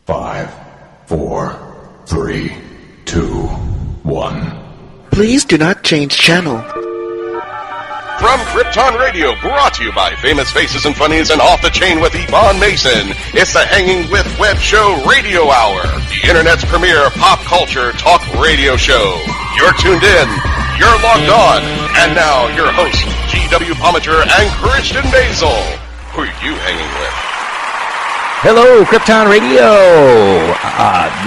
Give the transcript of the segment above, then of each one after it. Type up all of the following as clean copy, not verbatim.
5, 4, 3, 2, 1. Please do not change channel. From Krypton Radio, brought to you by Famous Faces and Funnies and Off the Chain with Yvonne Mason, it's the Hanging with Web Show Radio Hour, the Internet's premier pop culture talk radio show. You're tuned in, you're logged on, and now your hosts, GW Pomichter and Christian Basel. Who are you hanging with? Hello, Krypton Radio.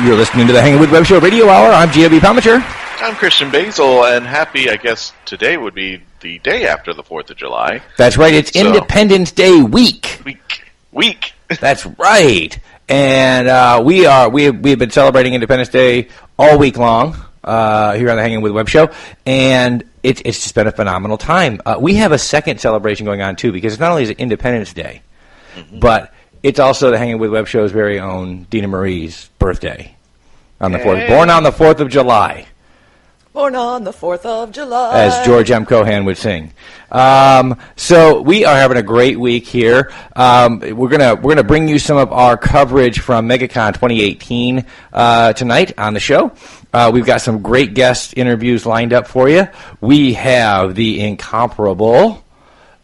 You're listening to the Hanging with Web Show Radio Hour. I'm GW Pomichter. I'm Christian Basel, and happy, I guess, today would be the day after the 4th of July. That's right. It's Independence Day week. Week. That's right. And we have been celebrating Independence Day all week long here on the Hanging with Web Show, and it's just been a phenomenal time. We have a second celebration going on, too, because it's not only is it Independence Day, but it's also the Hanging with Web Show's very own Dina Marie's birthday on the 4th. Born on the 4th of July. Born on the 4th of July. As George M. Cohan would sing. So we are having a great week here. We're gonna bring you some of our coverage from MegaCon 2018 tonight on the show. We've got some great guest interviews lined up for you. We have the incomparable.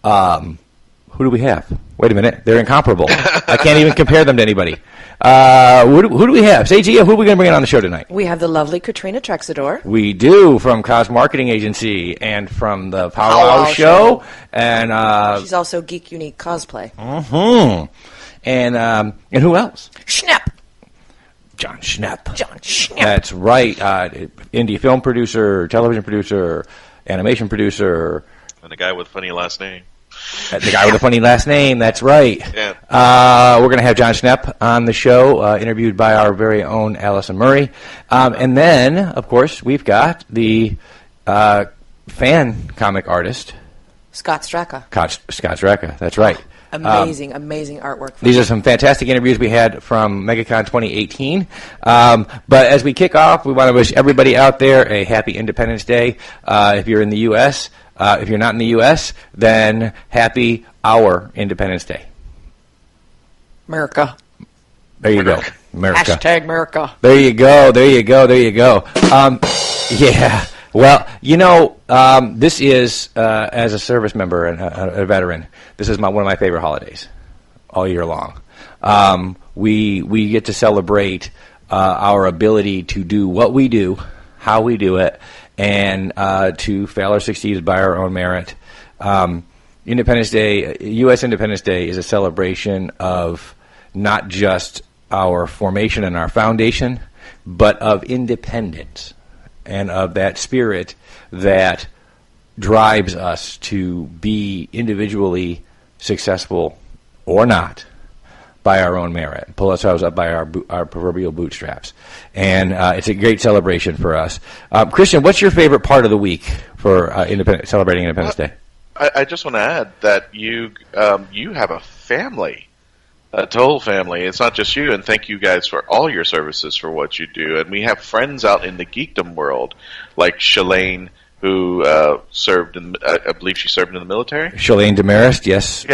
Who do we have? Wait a minute. They're incomparable. I can't even compare them to anybody. Who do we have? Say, Gia, who are we going to bring in on the show tonight? We have the lovely Katrina Tecxidor. We do, from Cosmarketing Agency and from the Pow Wow Show. And she's also Geek Unique Cosplay. Mm-hmm. And who else? Schnepp. Jon Schnepp. Jon Schnepp. That's right. Indie film producer, television producer, animation producer. And the guy with funny last name. The guy with a funny last name, that's right. Yeah. We're going to have Jon Schnepp on the show, interviewed by our very own Allyson Murray. And then, of course, we've got the fan comic artist. Scott Straka. Scott Straka, that's right. Amazing artwork. These are some fantastic interviews we had from MegaCon 2018. But as we kick off, we want to wish everybody out there a happy Independence Day. If you're in the U.S., if you're not in the U.S., then happy our Independence Day. America. There you go. America. Hashtag America. There you go. Yeah. Well, this is, as a service member and a veteran, this is one of my favorite holidays all year long. We get to celebrate our ability to do what we do, how we do it, and to fail or succeed by our own merit. Independence Day, U.S. Independence Day, is a celebration of not just our formation and our foundation, but of independence and of that spirit that drives us to be individually successful or not by our own merit, pull ourselves up by our proverbial bootstraps. And it's a great celebration for us. Christian, what's your favorite part of the week for celebrating Independence Day? I just want to add that you have a family, a total family. It's not just you, and thank you guys for all your services for what you do. And we have friends out in the geekdom world, like Shalane, who served in, I believe she served in the military. Shalane Demarest, yes,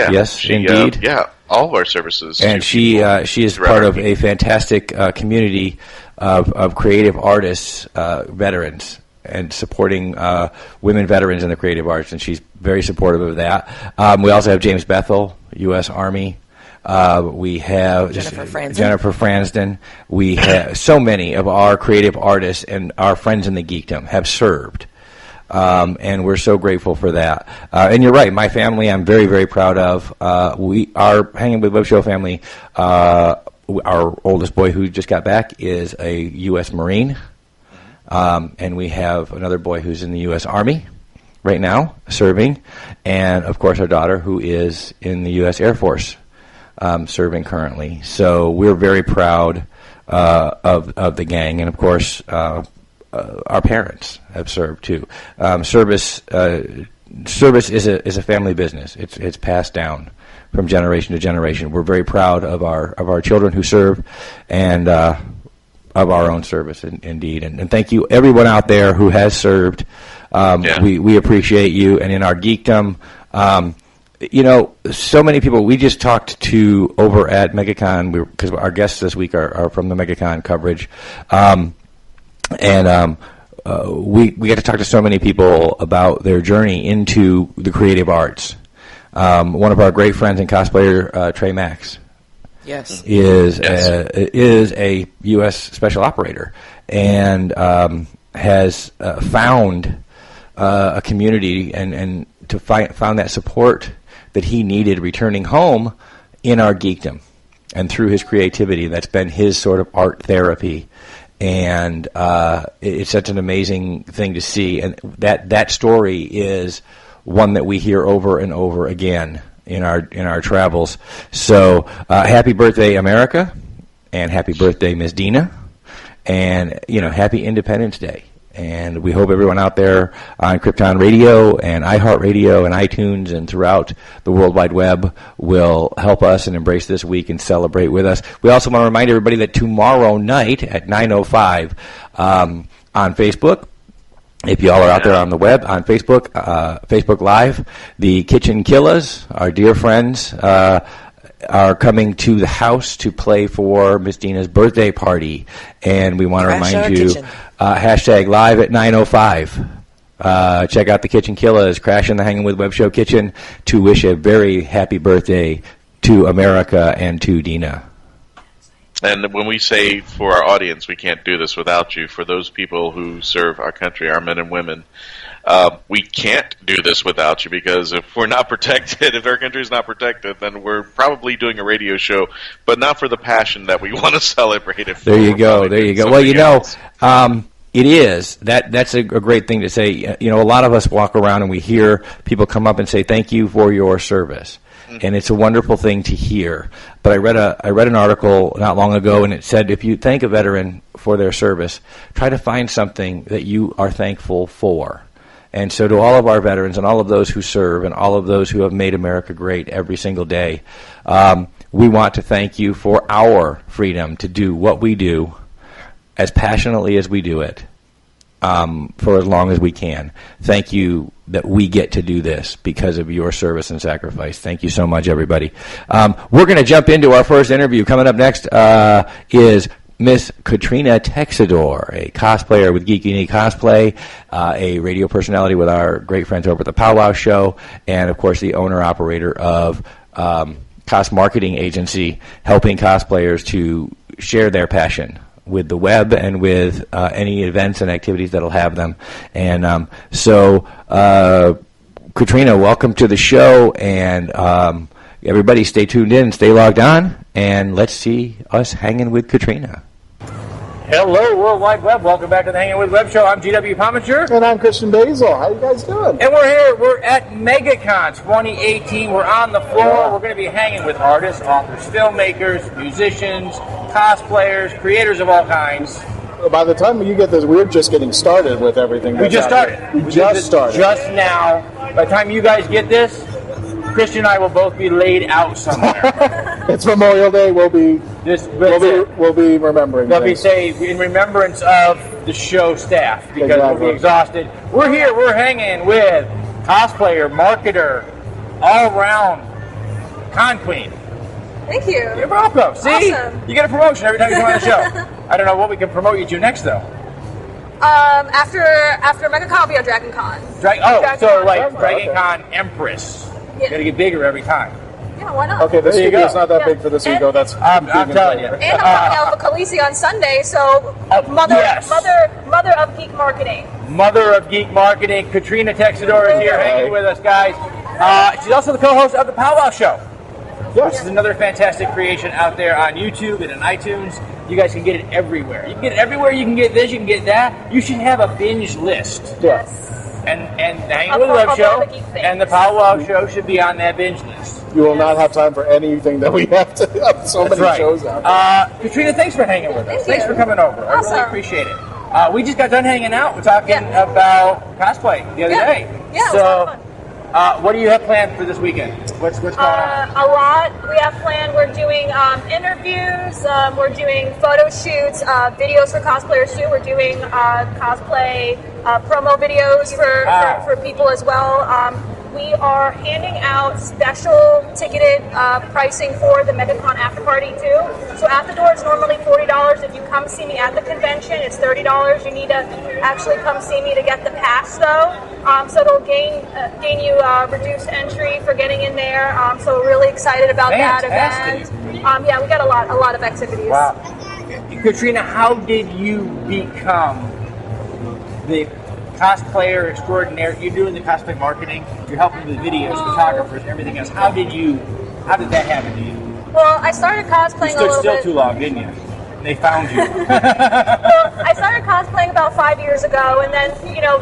indeed. All of our services. And she is part of a fantastic community of creative artists, veterans, and supporting women veterans in the creative arts, and she's very supportive of that. We also have James Bethel, U.S. Army. We have Jennifer Fransden. We have so many of our creative artists and our friends in the geekdom have served. And we're so grateful for that. And you're right, my family I'm very, very proud of. Our Hanging with Web Show family, our oldest boy who just got back is a U.S. Marine. And we have another boy who's in the U.S. Army right now, serving. And, of course, our daughter who is in the U.S. Air Force, serving currently. So we're very proud of the gang. And, of course, our parents have served too. Service is a family business. It's passed down from generation to generation. We're very proud of our children who serve, and of our own service, indeed. And thank you everyone out there who has served. We appreciate you. And in our geekdom, so many people. We just talked to over at MegaCon because our guests this week are from the MegaCon coverage, we got to talk to so many people about their journey into the creative arts. One of our great friends and cosplayer, Trey Max, is a U.S. special operator and has found a community and found that support that he needed returning home in our geekdom and through his creativity. That's been his sort of art therapy. And it's such an amazing thing to see. And that story is one that we hear over and over again in our travels. So happy birthday, America, and happy birthday, Ms. Dina, and happy Independence Day. And we hope everyone out there on Krypton Radio and iHeartRadio and iTunes and throughout the World Wide Web will help us and embrace this week and celebrate with us. We also want to remind everybody that tomorrow night at 9:05 on Facebook, if y'all are out there on the web, on Facebook, Facebook Live, the Kitchen Killers, our dear friends, are coming to the house to play for Miss Dina's birthday party. And we want to remind you, hashtag live at 9:05. Check out the Kitchen Killers, crash in the Hangin' with Web Show kitchen to wish a very happy birthday to America and to Dina. And when we say for our audience, we can't do this without you, for those people who serve our country, our men and women, we can't do this without you, because if we're not protected, if our country's not protected, then we're probably doing a radio show, but not for the passion that we want to celebrate. There you go. Well, it is. That's a great thing to say. A lot of us walk around and we hear people come up and say, thank you for your service. And it's a wonderful thing to hear. But I read an article not long ago, and it said if you thank a veteran for their service, try to find something that you are thankful for. And so to all of our veterans and all of those who serve and all of those who have made America great every single day, we want to thank you for our freedom to do what we do as passionately as we do it for as long as we can. Thank you that we get to do this because of your service and sacrifice. Thank you so much, everybody. We're going to jump into our first interview. Coming up next is Miss Katrina Tecxidor, a cosplayer with Geek Unique Cosplay, a radio personality with our great friends over at the Pow Wow Show, and, of course, the owner-operator of Cosmarketing Agency, helping cosplayers to share their passion with the web and with any events and activities that'll have them. And Katrina, welcome to the show, and everybody stay tuned in, stay logged on, and let's see us hanging with Katrina. Hello, World Wide Web. Welcome back to the Hangin' with Web Show. I'm GW Pomichter. And I'm Christian Basel. How you guys doing? And we're here. We're at MegaCon 2018. We're on the floor. We're going to be hanging with artists, authors, filmmakers, musicians, cosplayers, creators of all kinds. By the time you get this, we're just getting started with everything. We just started. We just started. Just now. By the time you guys get this, Christian and I will both be laid out somewhere. It's Memorial Day. We'll be remembering. They'll be saved in remembrance of the show staff because we'll be exhausted. We're here. We're hanging with cosplayer, marketer, all-round con queen. Thank you. You're welcome. See, awesome. You get a promotion every time you come on the show. I don't know what we can promote you to next though. After MegaCon, I'll be at Dragon Con. Dragon Con Empress. Yeah. You gotta get bigger every time. Yeah, why not? Okay, this studio is not that big for this ego. That's I'm telling you. And I'm coming out of Khaleesi on Sunday, so mother of geek marketing. Mother of geek marketing, Katrina Tecxidor is here hanging with us, guys. She's also the co-host of the Pow Wow Show, which is another fantastic creation out there on YouTube and on iTunes. You guys can get it everywhere. You can get it everywhere. You can get this. You can get that. You should have a binge list. Yes. And the Hangin' with the Web Show and the Pow Wow Show should be on that binge list. You will not have time for anything that we have to have so many shows out there. Katrina, thanks for hanging with us. Thanks for coming over. Awesome. I really appreciate it. We just got done hanging out. We're talking about cosplay the other day. Yeah, so, what do you have planned for this weekend? What's going on? A lot. We have planned. We're doing interviews. We're doing photo shoots, videos for cosplayers too. We're doing cosplay promo videos for people as well. we are handing out special ticketed pricing for the MegaCon after party too. So at the door it's normally $40. If you come see me at the convention, it's $30. You need to actually come see me to get the pass though. So it'll gain you reduced entry for getting in there. So we're really excited about that event. Yeah, we got a lot of activities. Wow. Katrina, how did you become the cosplayer extraordinaire? You're doing the cosplay marketing. You're helping with videos, photographers, everything else. How did that happen to you? Well, I started cosplaying a little bit. You stood still too long, didn't you? They found you. Well, I started cosplaying about 5 years ago, and then,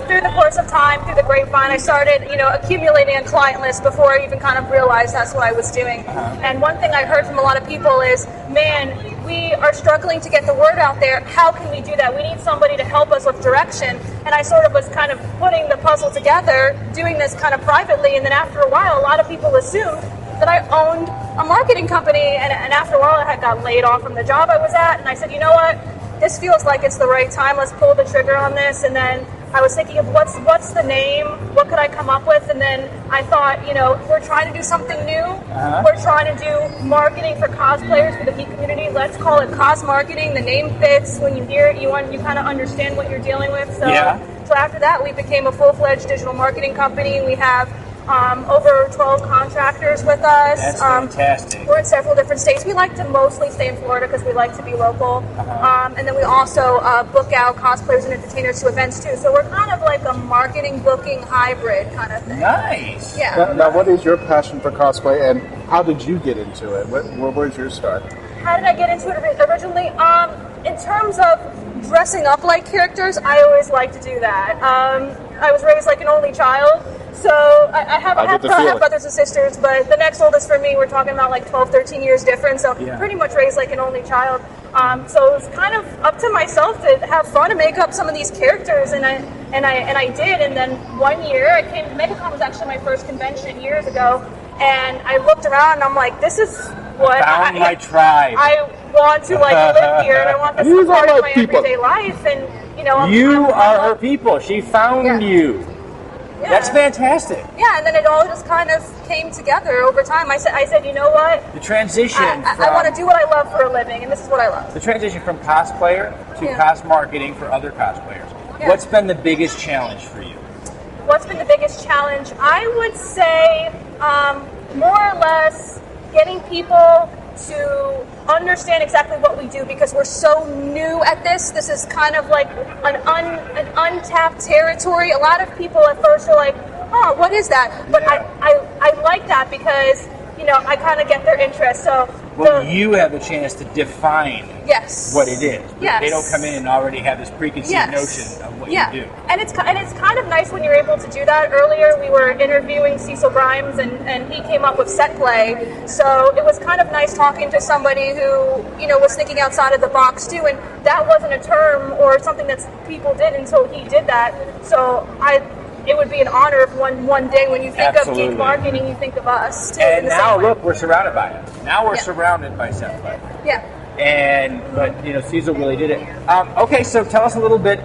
through the course of time, through the grapevine, I started, accumulating a client list before I even kind of realized that's what I was doing. And one thing I heard from a lot of people is, man, we are struggling to get the word out there. How can we do that? We need somebody to help us with direction. And I sort of was kind of putting the puzzle together, doing this kind of privately, and then after a while, a lot of people assumed that I owned a marketing company, and after a while I had got laid off from the job I was at, and I said, you know what, this feels like it's the right time, let's pull the trigger on this. And then I was thinking of what's the name, what could I come up with, and then I thought, we're trying to do something new, we're trying to do marketing for cosplayers, for the geek community, let's call it Cosmarketing. The name fits, when you hear it, you kind of understand what you're dealing with. So after that we became a full-fledged digital marketing company. We have over 12 contractors with us. That's fantastic. We're in several different states. We like to mostly stay in Florida because we like to be local. And then we also book out cosplayers and entertainers to events too. So we're kind of like a marketing booking hybrid kind of thing. Nice. Yeah. Now, what is your passion for cosplay, and how did you get into it? Where's your start? How did I get into it originally? In terms of dressing up like characters, I always like to do that. I was raised like an only child. So I have brothers and sisters, but the next oldest for me, we're talking about like 12, 13 years difference. So pretty much raised like an only child. So it was kind of up to myself to have fun and make up some of these characters, and I did. And then one year I came. MegaCon was actually my first convention years ago, and I looked around and I'm like, this is what my tribe. I want to live here, and I want this to be part of my everyday life. And you are her people. She found you. Yeah. That's fantastic. Yeah, and then it all just kind of came together over time. I said, you know what? The transition. I want to do what I love for a living, and this is what I love. The transition from cosplayer to cosmarketing for other cosplayers. Yeah. What's been the biggest challenge for you? What's been the biggest challenge? I would say more or less getting people to understand exactly what we do, because we're so new at this. This is kind of like an untapped territory. A lot of people at first are like, oh, what is that? But I like that because, I kind of get their interest. So you have a chance to define what it is. Yes. They don't come in and already have this preconceived notion of what you do. And it's kind of nice when you're able to do that. Earlier we were interviewing Cecil Grimes, and he came up with set play. So it was kind of nice talking to somebody who, was thinking outside of the box too. And that wasn't a term or something that people did until he did that. So it would be an honor if one day when you think of geek marketing, you think of us too. And now look, we're surrounded by it. Now we're surrounded by set play. Yeah. But Cecil really did it. Okay, so tell us a little bit.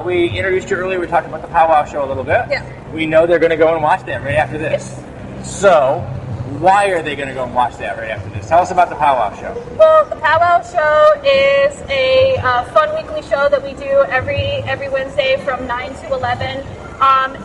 We introduced you earlier. We talked about the Pow Wow Show a little bit. Yeah. We know they're going to go and watch that right after this. Yes. So, why are they going to go and watch that right after this? Tell us about the Pow Wow Show. Well, the Pow Wow Show is a fun weekly show that we do every Wednesday from 9 to 11.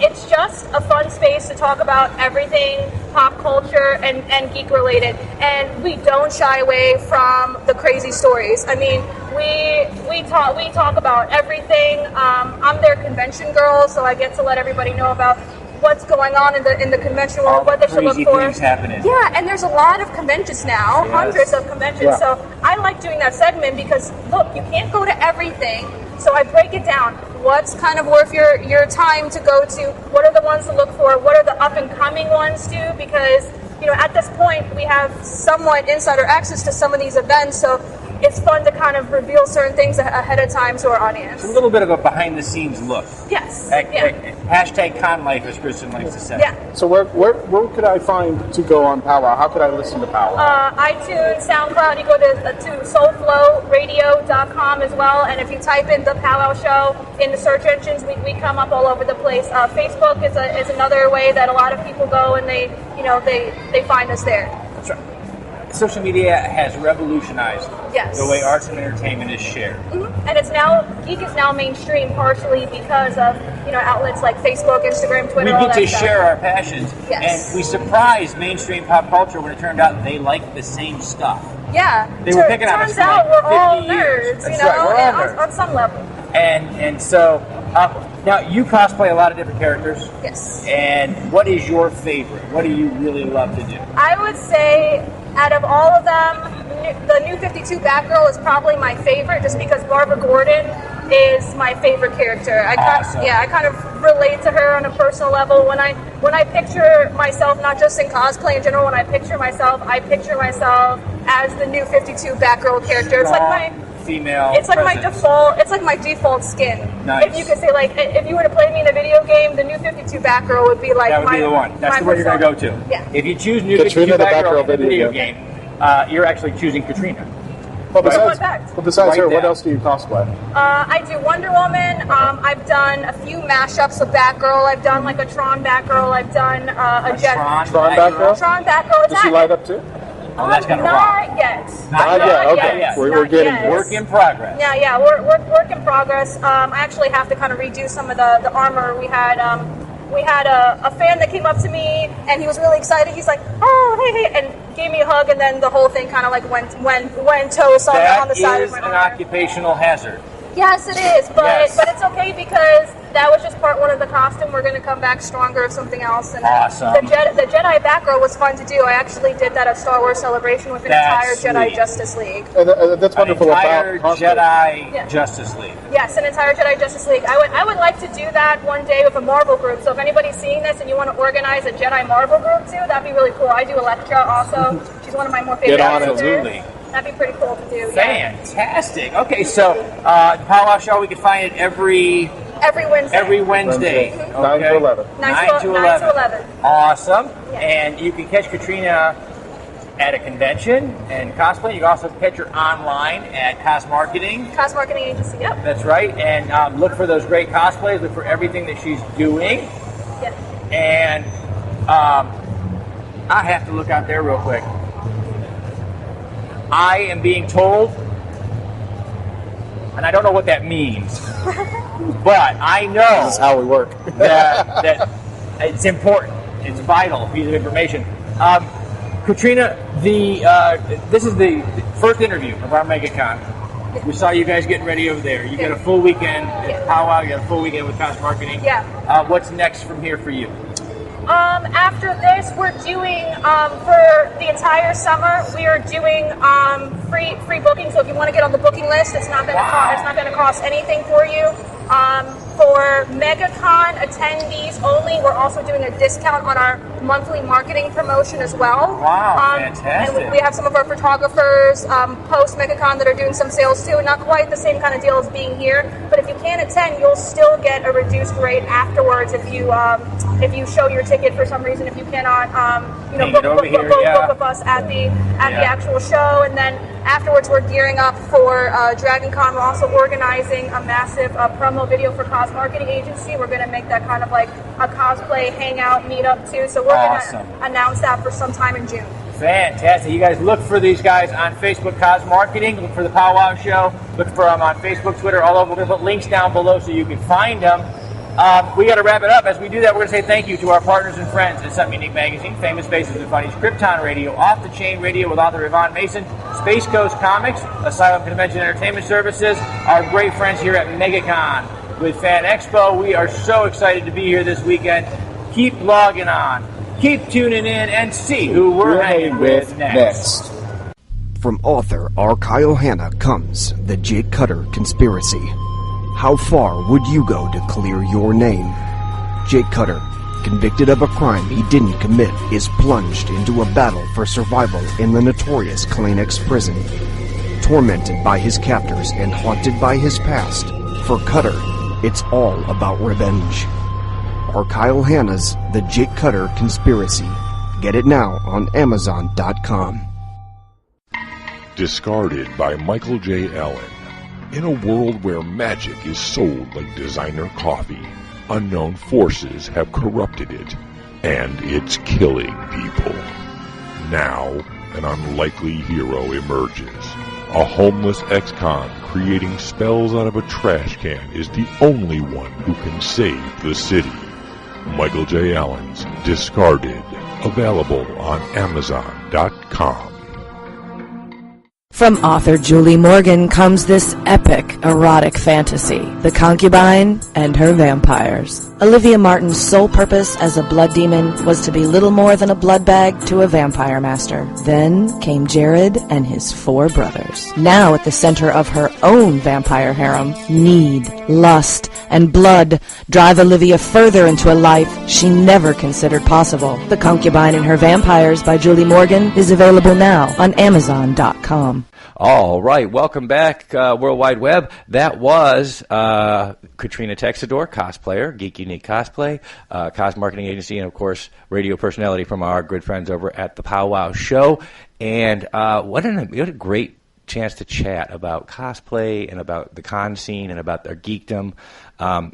It's just a fun space to talk about everything pop culture and geek related, and we don't shy away from the crazy stories. I mean, we talk about everything. I'm their convention girl, so I get to let everybody know about what's going on in the convention world, what they should look for. Things happening. Yeah, and there's a lot of conventions now, hundreds of conventions. Yeah. So I like doing that segment because, look, you can't go to everything. So I break it down. What's kind of worth your time to go to? What are the ones to look for? What are the up-and-coming ones too? Because, at this point, we have somewhat insider access to some of these events, so it's fun to kind of reveal certain things ahead of time to our audience. It's a little bit of a behind-the-scenes look. Yes. Hashtag con life, as Kristen likes to say. Yeah. So where could I find to go on Pow Wow? How could I listen to Pow Wow? iTunes, SoundCloud. You go to soulflowradio.com. powwowshow.com as well. And if you type in the Pow Wow Show in the search engines, we come up all over the place. Facebook is another way that a lot of people go and they find us there. That's right. Social media has revolutionized the way arts and entertainment is shared. Mm-hmm. And geek is now mainstream partially because of outlets like Facebook, Instagram, Twitter. We get to share our passions, and we surprised mainstream pop culture when it turned out they liked the same stuff. Yeah, they were picking on us. Turns out we're all nerds, That's right, we're all nerds. On some level. And so now you cosplay a lot of different characters. Yes. And what is your favorite? What do you really love to do? I would say, out of all of them, the New 52 Batgirl is probably my favorite, just because Barbara Gordon is my favorite character. I kind of relate to her on a personal level. When I picture myself, not just in cosplay in general, when I picture myself as the New 52 Batgirl character. It's like my female. It's like presence. It's like my default skin. Nice. If you could say, if you were to play me in a video game, the New 52 Batgirl would be like that would be the one. That's the one you're going to go to. Yeah. If you choose New 52 Batgirl in a video game, you're actually choosing Katrina. Well, besides her, what else do you cosplay? I do Wonder Woman. I've done a few mashups of Batgirl. I've done like a Tron Batgirl. I've done a Tron Batgirl. Tron Batgirl. Does she light up too? Oh, that's gonna rock. Yet. Not yet. Okay. Yet. We're getting work in progress. Yeah, we're work in progress. I actually have to kind of redo some of the armor. We had a fan that came up to me and he was really excited. He's like, "Oh, hey," and gave me a hug, and then the whole thing kind of like went toast on the side of my arm. That is an occupational hazard. Yes, it is, but it's okay because that was just part one of the costume. We're going to come back stronger of something else. And awesome. The Jedi Batgirl was fun to do. I actually did that at Star Wars Celebration with an entire Jedi Justice League. That's wonderful. An entire Jedi Justice League. Yes, an entire Jedi Justice League. I would like to do that one day with a Marvel group. So if anybody's seeing this and you want to organize a Jedi Marvel group too, that'd be really cool. I do Elektra also. She's one of my more favorite characters. Absolutely. That'd be pretty cool to do. Fantastic. Yeah. Okay, so the Pow Wow Show, we can find it every Wednesday. Every Wednesday. Mm-hmm. Okay. 9 to 11. 9 to 11. Awesome. Yeah. And you can catch Katrina at a convention and cosplay. You can also catch her online at Cosmarketing. Cosmarketing Agency, yep. That's right. And look for those great cosplays. Look for everything that she's doing. Yep. And I have to look out there real quick. I am being told, and I don't know what that means, but I know this is how we work. that it's important. It's vital piece of information. Katrina, this is the first interview of our MegaCon. We saw you guys getting ready over there. You got a full weekend at Pow Wow. You got a full weekend with Cosmarketing. Yeah. What's next from here for you? After this, we're doing for the entire summer. We are doing free booking. So if you want to get on the booking list, it's not going to cost anything for you. For MegaCon attendees only, we're also doing a discount on our monthly marketing promotion as well. Wow, fantastic. And we have some of our photographers post MegaCon that are doing some sales too. Not quite the same kind of deal as being here, but if you can't attend, you'll still get a reduced rate afterwards if you show your ticket for some reason. If you cannot, book with us at the actual show, and then afterwards we're gearing up for Dragon Con. We're also organizing a massive promo video for Cosmarketing Agency. We're going to make that kind of like a cosplay hangout meetup too. So we're going to announce that for sometime in June. Fantastic. You guys look for these guys on Facebook, Cosmarketing. Look for the Pow Wow Show. Look for them on Facebook, Twitter, all over. We're going to put links down below so you can find them. We got to wrap it up. As we do that, we're going to say thank you to our partners and friends at Something Unique Magazine, Famous Faces and Funnies, Krypton Radio, Off the Chain Radio with author Yvonne Mason, Space Coast Comics, Asylum Convention Entertainment Services, our great friends here at MegaCon with Fan Expo. We are so excited to be here this weekend. Keep logging on. Keep tuning in and see who we're hanging with next. From author R. Kyle Hanna comes The Jake Cutter Conspiracy. How far would you go to clear your name? Jake Cutter, convicted of a crime he didn't commit, is plunged into a battle for survival in the notorious Kleenex prison. Tormented by his captors and haunted by his past, for Cutter, it's all about revenge. R. Kyle Hanna's The Jake Cutter Conspiracy. Get it now on Amazon.com. Discarded by Michael J. Allen. In a world where magic is sold like designer coffee, unknown forces have corrupted it, and it's killing people. Now, an unlikely hero emerges. A homeless ex-con creating spells out of a trash can is the only one who can save the city. Michael J. Allen's Discarded, available on Amazon.com. From author Julie Morgan comes this epic erotic fantasy, The Concubine and Her Vampires. Olivia Martin's sole purpose as a blood demon was to be little more than a blood bag to a vampire master. Then came Jared and his 4 brothers. Now at the center of her own vampire harem, need, lust, and blood drive Olivia further into a life she never considered possible. The Concubine and Her Vampires by Julie Morgan is available now on Amazon.com. All right, welcome back, World Wide Web. That was Katrina Tecxidor, cosplayer, Geek Unique Cosplay, Cosmarketing Agency, and, of course, radio personality from our good friends over at the Pow Wow Show. And what a great chance to chat about cosplay and about the con scene and about their geekdom.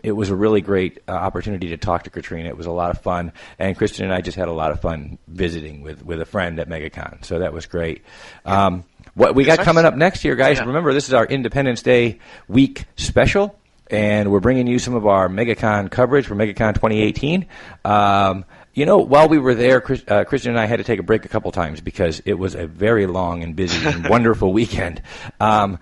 It was a really great opportunity to talk to Katrina. It was a lot of fun, and Christian and I just had a lot of fun visiting with a friend at MegaCon, so that was great. What we got coming up next year, guys, remember this is our Independence Day week special, and we're bringing you some of our MegaCon coverage for MegaCon 2018. While we were there, Christian and I had to take a break a couple times because it was a very long and busy and wonderful weekend. And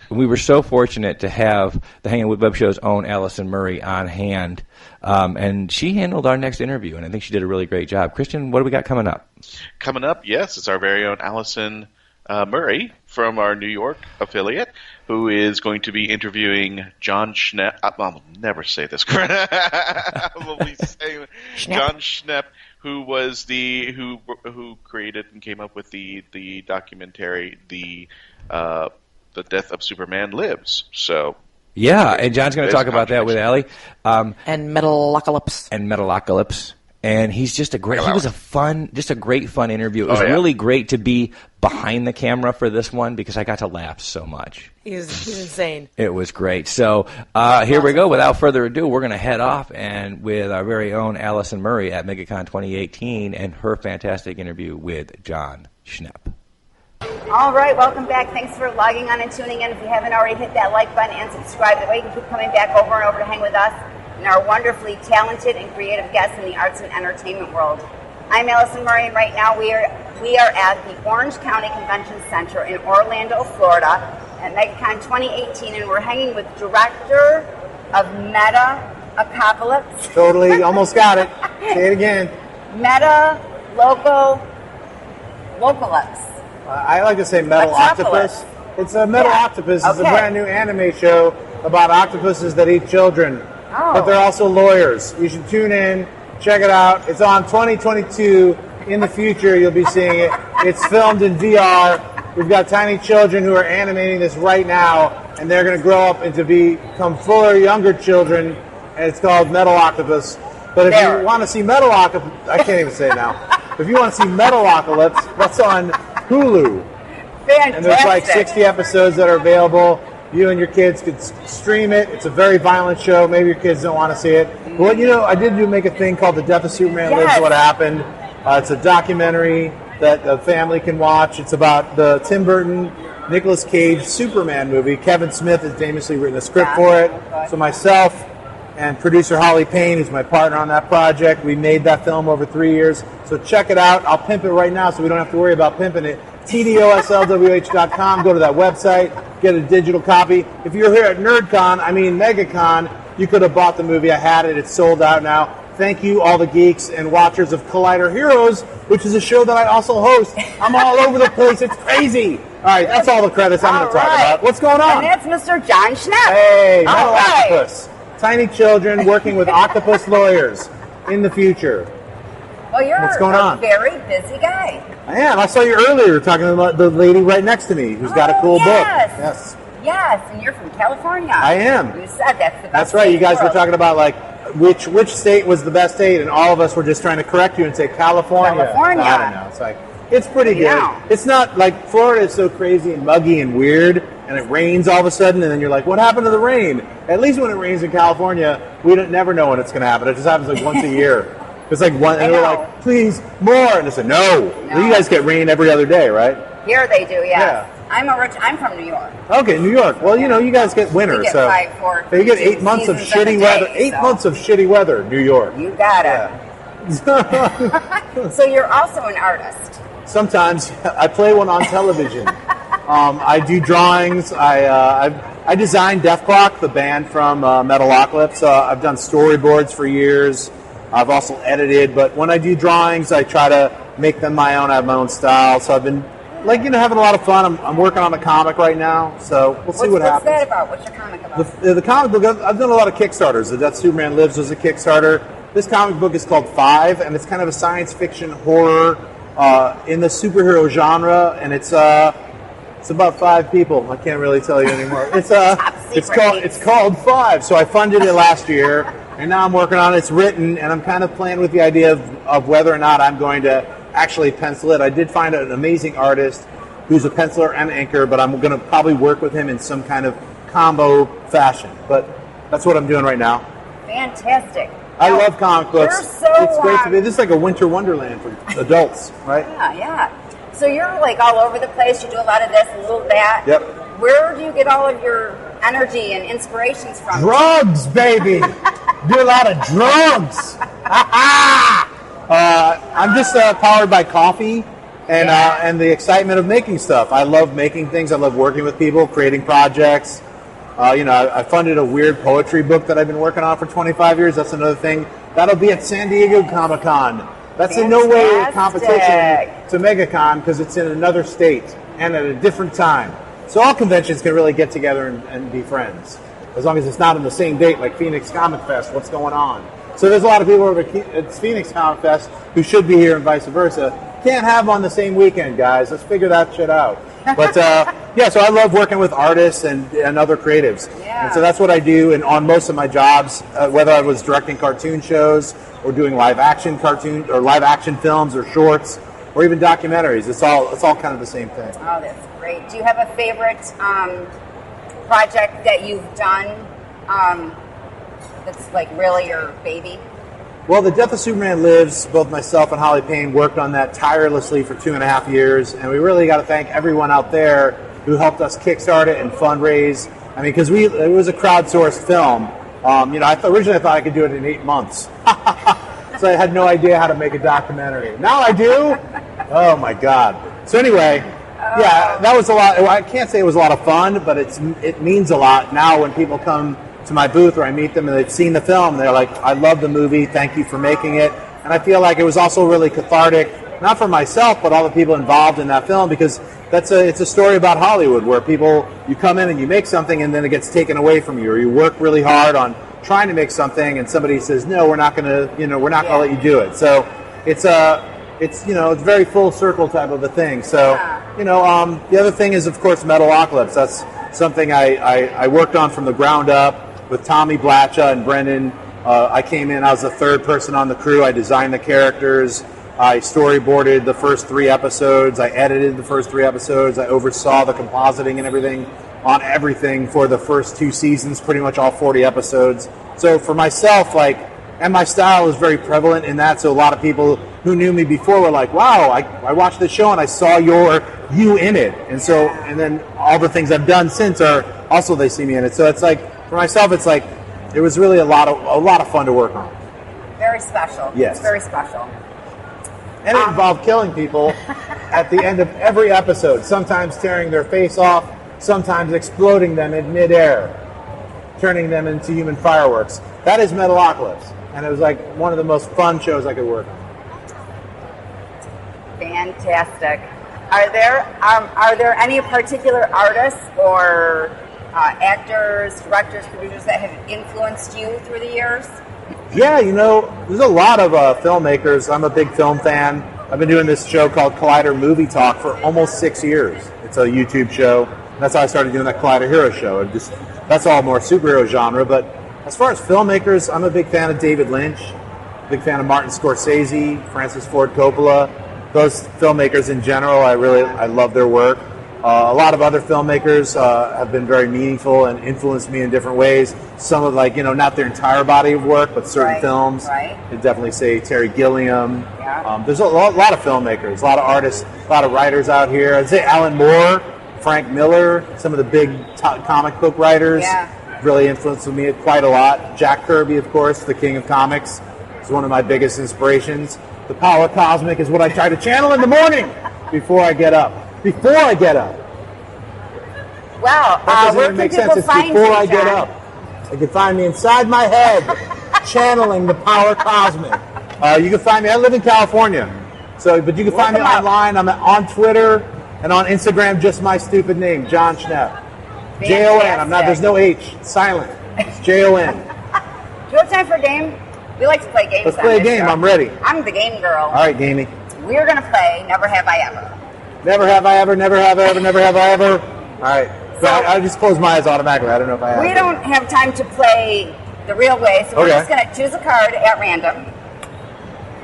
we were so fortunate to have the Hangin with Web Show's own Allyson Murray on hand, and she handled our next interview, and I think she did a really great job. Christian, what do we got coming up? Coming up, yes, it's our very own Allyson Murray from our New York affiliate, who is going to be interviewing Jon Schnepp. I'll never say this correct. Jon Schnepp, who was who created and came up with the documentary The Death of Superman Lives. So yeah, and John's going to talk about that with Allie. And Metalocalypse. And he's just a great fun interview. It was really great to be behind the camera for this one because I got to laugh so much. He's insane. It was great. So here we go. Without further ado, we're going to head off and with our very own Allyson Murray at MegaCon 2018 and her fantastic interview with Jon Schnepp. All right, welcome back. Thanks for logging on and tuning in. If you haven't already, hit that like button and subscribe. That way you can keep coming back over and over to hang with us and our wonderfully talented and creative guests in the arts and entertainment world. I'm Allyson Murray, and right now we are at the Orange County Convention Center in Orlando, Florida, at MegaCon 2018, and we're hanging with Director of Metalocalypse. Totally, almost got it. Say it again. Metalocalypse. I like to say Metal Octopus. It's a Metal Octopus. It's a brand new anime show about octopuses that eat children. But they're also lawyers. You should tune in, check it out. It's on 2022. In the future, you'll be seeing it. It's filmed in VR. We've got tiny children who are animating this right now, and they're going to grow up and to become fuller, younger children, and it's called Metal Octopus. But if you want to see Metal Octopus, I can't even say it now. If you want to see Metalocalypse, that's on Hulu. Fantastic. And there's like 60 episodes that are available. You and your kids could stream it. It's a very violent show. Maybe your kids don't want to see it. But, I did make a thing called The Death of Superman Lives What Happened. It's a documentary that the family can watch. It's about the Tim Burton, Nicolas Cage Superman movie. Kevin Smith has famously written a script for it. So myself and producer Holly Payne, who's my partner on that project, we made that film over 3 years. So check it out. I'll pimp it right now so we don't have to worry about pimping it. TDOSLWH.com. Go to that website. Get a digital copy. If you're here at MegaCon, you could have bought the movie. I had it. It's sold out now. Thank you, all the geeks and watchers of Collider Heroes, which is a show that I also host. I'm all over the place. It's crazy. All right, that's all the credits I'm going to talk about. What's going on? And that's Mr. Jon Schnepp. Hey, Metal Octopus. Tiny children working with octopus lawyers in the future. Well, you're What's going on? A very busy guy. I am. I saw you earlier talking about the lady right next to me who's got a cool book. Yes. Yes, and you're from California. I am. You said that's the best. That's right. You guys were talking about which state was the best state, and all of us were just trying to correct you and say California. California. I don't know. It's like It's pretty good. Yeah. It's not like Florida is so crazy and muggy and weird, and it rains all of a sudden, and then you're like, what happened to the rain? At least when it rains in California, we don't never know when it's going to happen. It just happens like once a year. It's like one, and we're like, please, more. And they said, no. You guys get rain every other day, right? Here they do, yes. Yeah. I'm from New York. Okay, New York. Well, you guys get winter, We get so 5, 4, you get 2 8 months of seasons shitty a weather. day, 8 so. months of shitty weather, New York. You got it. So you're also an artist. Sometimes I play one on television. I do drawings. I designed Death Clock, the band from Metalocalypse. I've done storyboards for years. I've also edited, but when I do drawings, I try to make them my own. I have my own style. So I've been having a lot of fun. I'm working on a comic right now, so we'll see what happens. What's that about? What's your comic about? The comic book, I've done a lot of Kickstarters. The Death Superman Lives was a Kickstarter. This comic book is called 5, and it's kind of a science fiction horror in the superhero genre, and it's about 5 people. I can't really tell you anymore. It's called 5. So I funded it last year, and now I'm working on it. It's written, and I'm kind of playing with the idea of whether or not I'm going to actually pencil it. I did find an amazing artist who's a penciler and inker, but I'm going to probably work with him in some kind of combo fashion. But that's what I'm doing right now. Fantastic. I love comic books. It's great to be. This is like a winter wonderland for adults, right? Yeah. So you're like all over the place. You do a lot of this, a little that. Yep. Where do you get all of your energy and inspirations from? Drugs, baby. Do a lot of drugs. I'm just powered by coffee and the excitement of making stuff. I love making things. I love working with people, creating projects. I funded a weird poetry book that I've been working on for 25 years. That's another thing. That'll be at San Diego Comic-Con. That's in no way a competition to MegaCon because it's in another state and at a different time. So all conventions can really get together and be friends. As long as it's not on the same date like Phoenix Comic Fest. What's going on? So there's a lot of people over at Phoenix Comic Fest who should be here and vice versa. Can't have them on the same weekend, guys. Let's figure that shit out. But so I love working with artists and other creatives. Yeah. And so that's what I do on most of my jobs, whether I was directing cartoon shows or doing live action cartoon or live action films or shorts or even documentaries. It's all kind of the same thing. Oh, that's great. Do you have a favorite project that you've done that's like really your baby? Well, The Death of Superman Lives, both myself and Holly Payne worked on that tirelessly for 2.5 years, and we really got to thank everyone out there who helped us kickstart it and fundraise. I mean, because it was a crowdsourced film. Originally I thought I could do it in 8 months. So I had no idea how to make a documentary. Now I do? Oh, my God. So anyway, yeah, that was a lot. I can't say it was a lot of fun, but it means a lot now when people come to my booth or I meet them and they've seen the film. They're like, I love the movie. Thank you for making it. And I feel like it was also really cathartic, not for myself, but all the people involved in that film, because it's a story about Hollywood where you come in and you make something and then it gets taken away from you, or you work really hard on trying to make something and somebody says, no, we're not going to let you do it. So it's a very full circle type of a thing. So, the other thing is, of course, Metalocalypse. That's something I worked on from the ground up with Tommy Blatcha and Brendan. I came in, I was the third person on the crew. I designed the characters. I storyboarded the first 3 episodes. I edited the first 3 episodes. I oversaw the compositing and everything on everything for the first 2 seasons, pretty much all 40 episodes. So for myself, and my style is very prevalent in that, so a lot of people who knew me before were like, wow, I watched the show and I saw you in it. And then all the things I've done since are also they see me in it. So it's like, for myself, it's like, it was really a lot of fun to work on. Very special. Yes. It's very special. And it involved killing people at the end of every episode, sometimes tearing their face off, sometimes exploding them in midair, turning them into human fireworks. That is Metalocalypse. And it was like one of the most fun shows I could work on. Fantastic. Are there any particular artists or actors, directors, producers that have influenced you through the years? Yeah, there's a lot of filmmakers. I'm a big film fan. I've been doing this show called Collider Movie Talk for almost 6 years. It's a YouTube show. That's how I started doing that Collider Hero show. That's all more superhero genre. But as far as filmmakers, I'm a big fan of David Lynch, big fan of Martin Scorsese, Francis Ford Coppola, those filmmakers in general, I love their work. A lot of other filmmakers have been very meaningful and influenced me in different ways. Some of not their entire body of work, but certain films. Right. I'd definitely say Terry Gilliam. Yeah. There's a lot of filmmakers, a lot of artists, a lot of writers out here. I'd say Alan Moore, Frank Miller, some of the big comic book writers really influenced me quite a lot. Jack Kirby, of course, the king of comics, is one of my biggest inspirations. The power cosmic is what I try to channel in the morning before I get up. Wow, that doesn't where even make can sense. people It's find before you, I get John? up. You can find me inside my head, channeling the power cosmic. You can find me. I live in California, but you can find me online. I'm on Twitter and on Instagram. Just my stupid name, Jon Schnepp. Jon. I'm not. There's no H. It's silent. It's Jon. Do you have time for a game? We like to play games. Let's play a game. I'm ready. I'm the game girl. All right, gamey. We're going to play Never Have I Ever. Never have I ever. Never have I ever. Never have I ever. All right. So I just close my eyes automatically. I don't know if I have. We don't have time to play the real way, so we're just going to choose a card at random.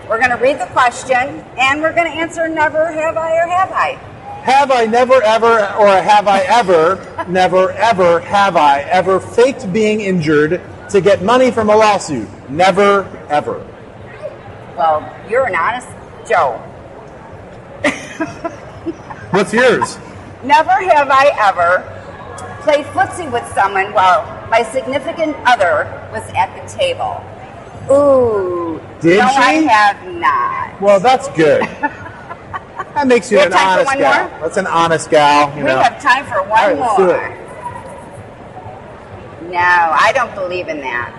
We're going to read the question, and we're going to answer never have I or have I. Have I never ever, or have I ever, never ever, have I ever faked being injured to get money from a lawsuit? Never ever. Well, you're an honest Joe. What's yours? Never have I ever played footsie with someone while my significant other was at the table. Ooh. Did no, she? I have not. Well, that's good. That makes you an honest gal. More? That's an honest gal. We have time for one All right, more. let's do it. No, I don't believe in that.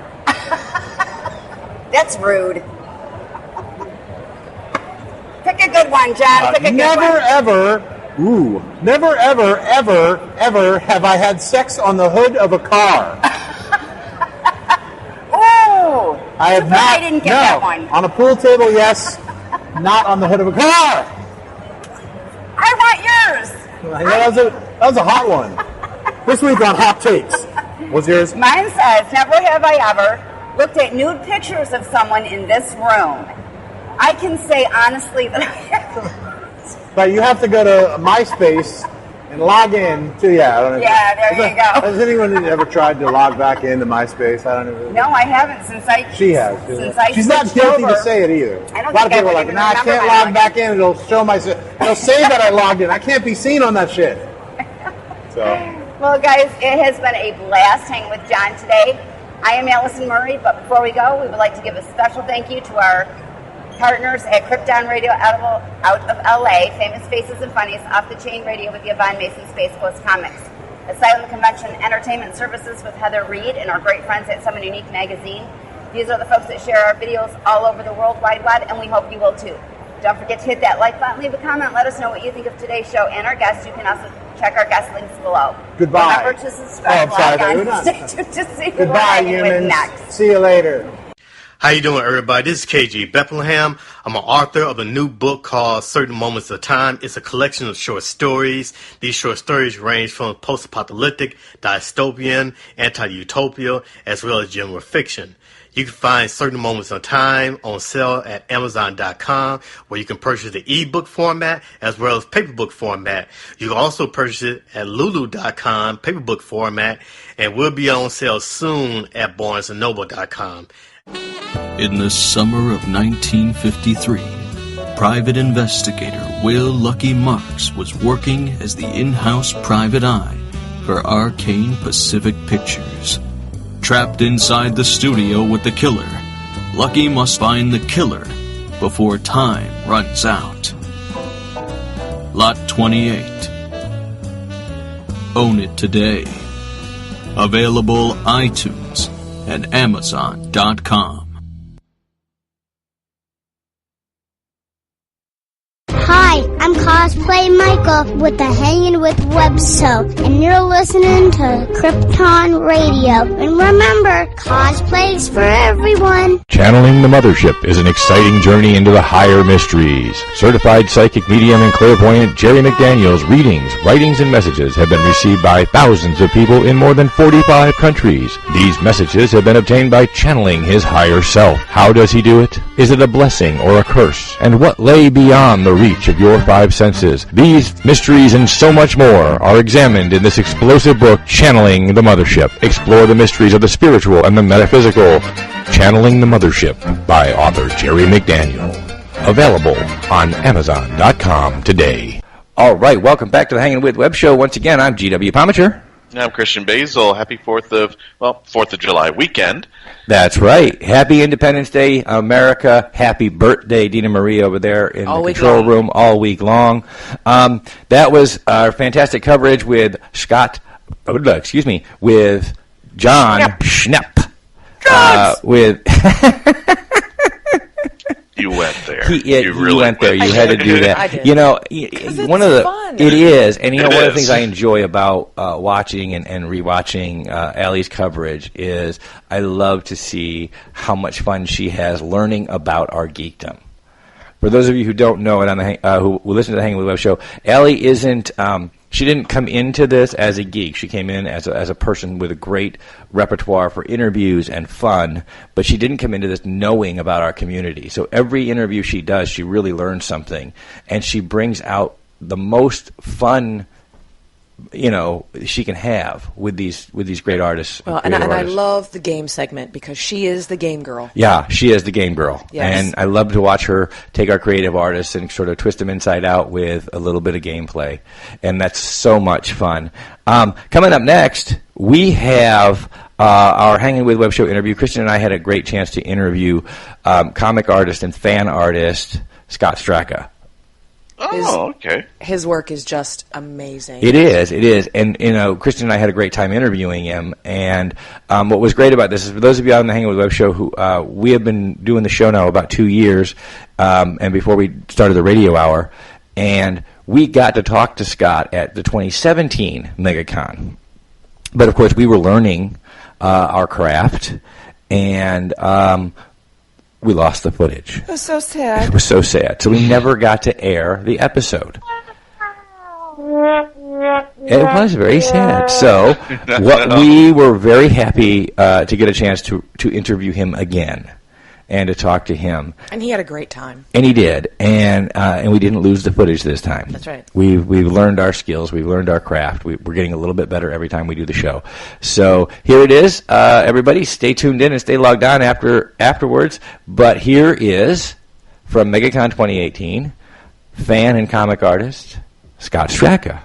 That's rude. Pick a good one, John. Pick a good one. Never ever, ever have I had sex on the hood of a car. Ooh! I have not. I didn't get that one. On a pool table, yes. Not on the hood of a car. I want yours. That was a hot one. This week on Hot Takes. What's yours? Mine says, never have I ever looked at nude pictures of someone in this room. I can say honestly that I have. But you have to go to MySpace and log in to, I don't know. Yeah, there you go. Has anyone ever tried to log back into MySpace? I don't know. No, I haven't since I. She has. She's not switched guilty over. to say it either. I don't a lot of think people are I like, would I even can't remember log back in. It'll show it'll say that I logged in. I can't be seen on that shit. So. Well, guys, it has been a blast hanging with John today. I am Allyson Murray, but before we go, we would like to give a special thank you to our partners at Krypton Radio out of LA, Famous Faces and Funnies, Off the Chain Radio with the Yvonne Mason Space Coast Comics, Asylum Convention Entertainment Services with Heather Reed, and our great friends at Summon Unique Magazine. These are the folks that share our videos all over the World Wide Web, and we hope you will too. Don't forget to hit that like button, leave a comment, let us know what you think of today's show and our guests. You can also check our guest links below. Goodbye. Remember to subscribe. Stay tuned to see who we're Goodbye, hanging with humans. next. See you later. How you doing, everybody? This is KG Bethlehem. I'm an author of a new book called Certain Moments of Time. It's a collection of short stories. These short stories range from post-apocalyptic, dystopian, anti-utopia, as well as general fiction. You can find Certain Moments of Time on sale at Amazon.com, where you can purchase the ebook format as well as paperbook format. You can also purchase it at Lulu.com, paperbook format, and will be on sale soon at BarnesandNoble.com. In the summer of 1953, private investigator Will Lucky Marks was working as the in-house private eye for Arcane Pacific Pictures. Trapped inside the studio with the killer, Lucky must find the killer before time runs out. Lot 28. Own it today. Available iTunes and Amazon.com. Hi, I'm Cosplay Michael. Straka with the Hangin' with Web Show, and you're listening to Krypton Radio. And remember, cosplay's for everyone. Channeling the Mothership is an exciting journey into the higher mysteries. Certified psychic medium and clairvoyant Jerry McDaniel's readings, writings, and messages have been received by thousands of people in more than 45 countries. These messages have been obtained by channeling his higher self. How does he do it? Is it a blessing or a curse? And what lay beyond the reach of your five senses? These mysteries and so much more are examined in this explosive book, Channeling the Mothership. Explore the mysteries of the spiritual and the metaphysical. Channeling the Mothership by author Jerry McDaniel. Available on Amazon.com today. All right, welcome back to the Hangin' with Web Show. Once again, I'm GW Pomichter. I'm Christian Basel. Happy 4th of July weekend. That's right. Happy Independence Day, America. Happy birthday, Dina Marie over there in the control room all week long. That was our fantastic coverage with with Jon Schnepp. With You went there. You really went there. You had to do that. I did. You know, one of the fun. It is, and one of the things I enjoy about watching and rewatching Ally's coverage is I love to see how much fun she has learning about our geekdom. For those of you who don't know it, on the who listen to the Hangin' with Web Show, Ally isn't. She didn't come into this as a geek. She came in as a person with a great repertoire for interviews and fun, but she didn't come into this knowing about our community. So every interview she does, she really learns something, and she brings out the most fun, she can have with these great artists. Well, and I love the game segment because she is the game girl. Yeah, she is the game girl. Yes. And I love to watch her take our creative artists and sort of twist them inside out with a little bit of gameplay. And that's so much fun. Coming up next, we have our Hangin' with Web Show interview. Christian and I had a great chance to interview comic artist and fan artist Scott Straka. Okay. His work is just amazing. It is. And, Christian and I had a great time interviewing him. And what was great about this is, for those of you on the Hangin' with Web Show, who we have been doing the show now about 2 years, and before we started the radio hour, and we got to talk to Scott at the 2017 MegaCon. But, of course, we were learning our craft, and we lost the footage. It was so sad. It was so sad. So we never got to air the episode. It was very sad. So we were very happy to get a chance to interview him again and to talk to him. And he had a great time. And he did. And we didn't lose the footage this time. That's right. We've learned our skills. We've learned our craft. We're getting a little bit better every time we do the show. So here it is. Everybody stay tuned in and stay logged on afterwards. But here is, from MegaCon 2018, fan and comic artist Scott Straka.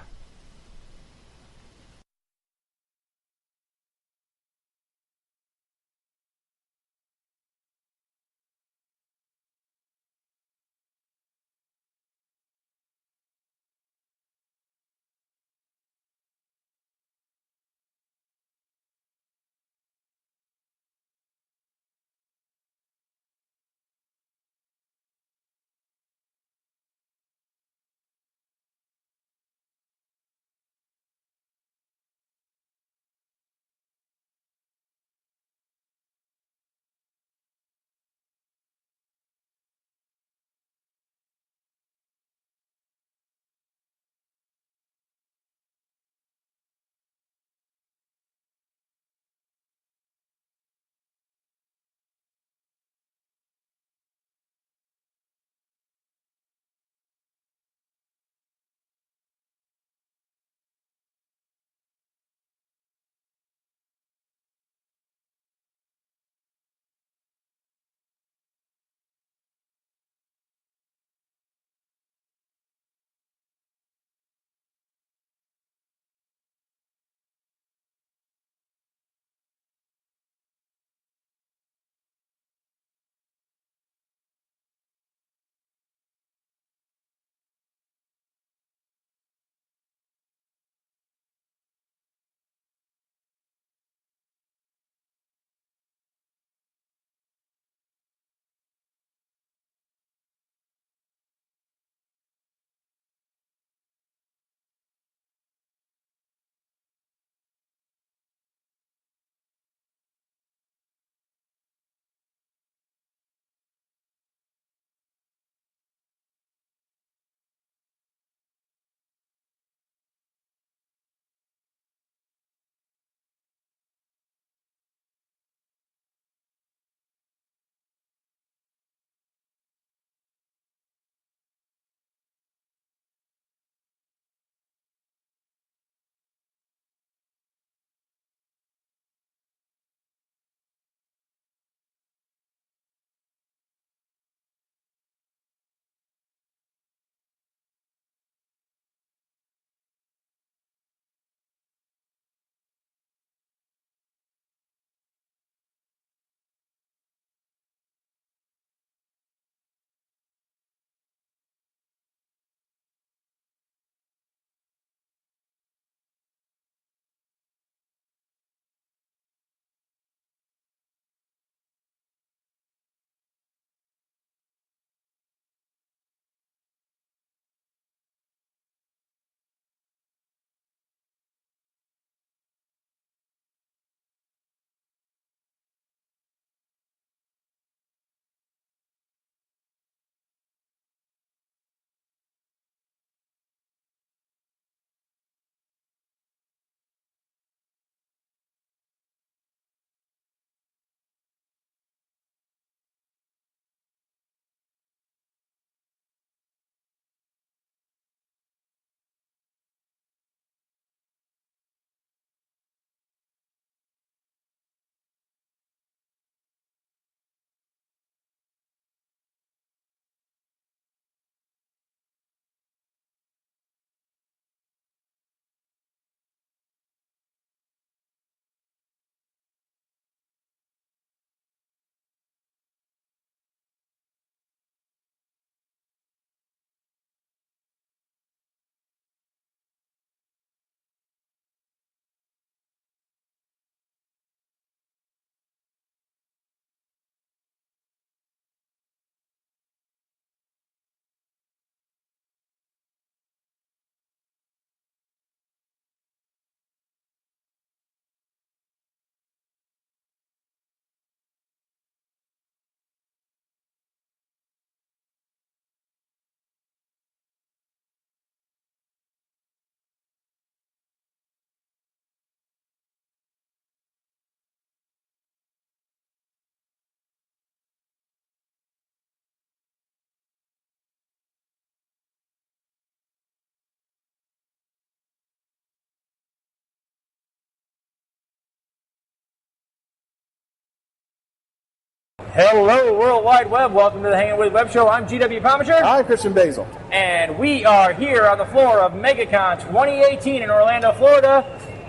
Hello, World Wide Web. Welcome to the Hangin' With Web Show. I'm GW Pomichter. I'm Christian Basel. And we are here on the floor of MegaCon 2018 in Orlando, Florida.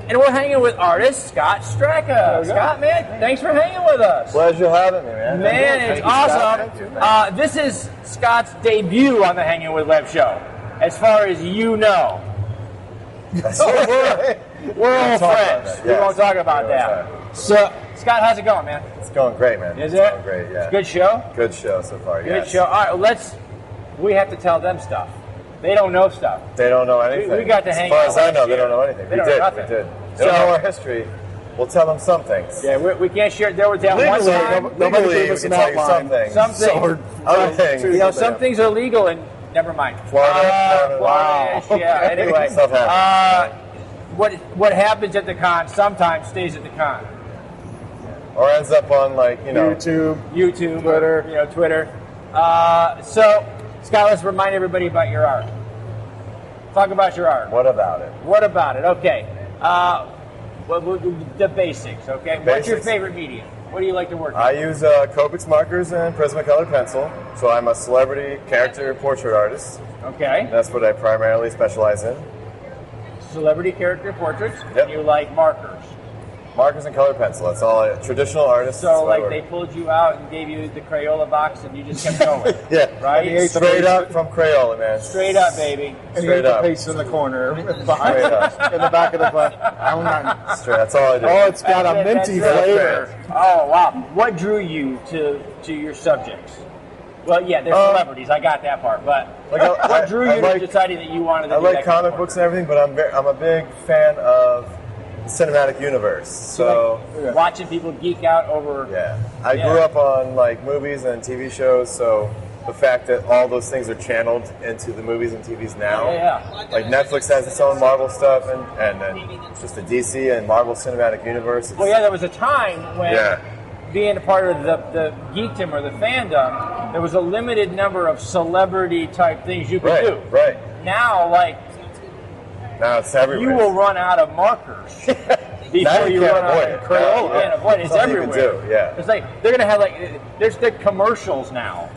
And we're hanging with artist Scott Straka. Scott, man, thanks for hanging with us. Pleasure having me, man. Man, it's awesome. This is Scott's debut on the Hangin' With Web Show, as far as you know. We're old friends. We won't talk about that. So, Scott, how's it going, man? It's going great, man. Is it's it? Going great, yeah. Good show? Good show so far, Good show. All right, we have to tell them stuff. They don't know stuff. They don't know anything. We got to hang out. As far as I know, they don't know anything. We did. They don't know our history. We'll tell them some things. Yeah, we can't share. There was that one time. Legally, we can tell you some things. Other things. You know, some things are legal, and never mind. Florida. Wow. Yeah. Anyway, stuff happens. What happens at the con sometimes stays at the con. Or ends up on YouTube, Twitter. So, Scott, let's remind everybody about your art. Talk about your art. What about it? Okay. The basics. Okay. What's your favorite medium? What do you like to work with? I use Copics markers and Prismacolor pencil. So I'm a celebrity character portrait artist. Okay. That's what I primarily specialize in. Celebrity character portraits. Yep. And you like markers. Markers and colored pencil. That's all. Traditional artists. So, like, they pulled you out and gave you the Crayola box, and you just kept going. Yeah, right. Straight up from Crayola, man. Straight up, baby. And you the paste in the corner, in the back of the butt. Straight. That's all I do. Oh, it's got a minty flavor. Oh wow! What drew you to your subjects? Well, yeah, they're celebrities. I got that part, but what drew you to deciding that you wanted to? I like comic books and everything, but I'm a big fan of cinematic universe. So like watching people geek out over. Yeah, I grew up on like movies and TV shows, so the fact that all those things are channeled into the movies and TVs now, like Netflix has its own Marvel stuff, and then just the DC and Marvel Cinematic Universe. Well, there was a time when being a part of the geekdom or the fandom, there was a limited number of celebrity type things you could do. Right. Now, now it's everywhere. You will run out of markers before you run out of Crayola. You can't avoid it. It's everywhere. It's like they're gonna have there's the commercials now.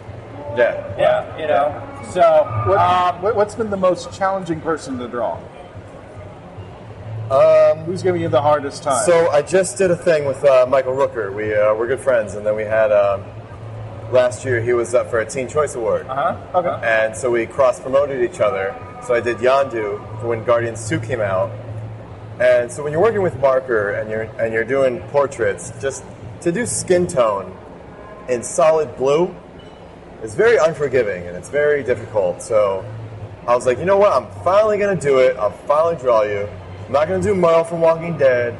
Yeah. You know. So what's been the most challenging person to draw? Who's giving you the hardest time? So I just did a thing with Michael Rooker. We're good friends, and then we had last year he was up for a Teen Choice Award. Okay. And so we cross-promoted each other. So I did Yondu for when Guardians 2 came out. And so when you're working with marker and you're doing portraits, just to do skin tone in solid blue is very unforgiving and it's very difficult. So I was like, you know what? I'm finally going to do it. I'll finally draw you. I'm not going to do Merle from Walking Dead.